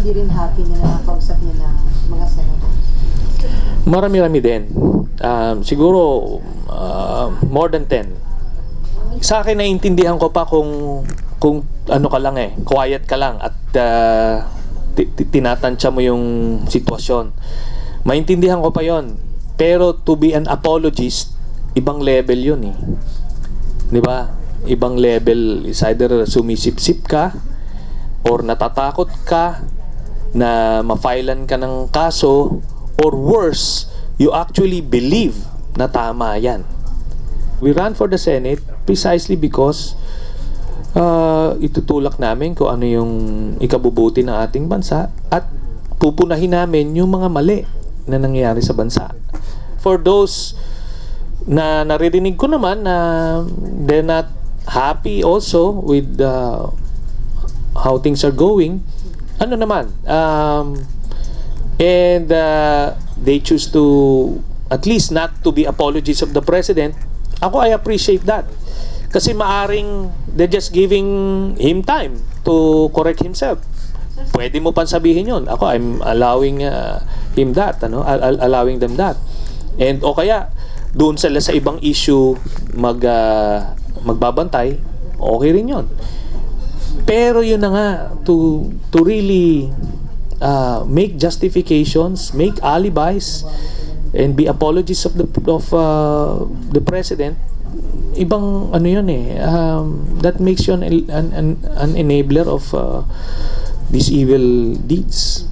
hindi rin happy na nakakausap niya na mga senators? Marami-rami din. Siguro more than 10. Sa akin, naiintindihan ko pa kung ano ka lang quiet ka lang at tinatansya mo yung sitwasyon. Maintindihan ko pa yon. Pero to be an apologist, ibang level yun eh. Di ba? Ibang level. Is either sumisip-sip ka or natatakot ka na ma-filean ka ng kaso, or worse, you actually believe na tama yan. We ran for the Senate precisely because itutulak namin kung ano yung ikabubuti ng ating bansa at pupunahin namin yung mga mali na nangyayari sa bansa. For those na naririnig ko naman na they're not happy also with how things are going, ano naman, and they choose to at least not to be apologies of the president. Ako, I appreciate that. Kasi maaring they're just giving him time to correct himself. Pwede mo pang sabihin yun. Ako, I'm allowing him that, allowing them that. And o kaya, doon sila sa ibang issue magbabantay, okay rin yun. Pero yun na nga, to really make justifications, make alibis, and be apologies of the president, ibang ano yun that makes you an enabler of these evil deeds.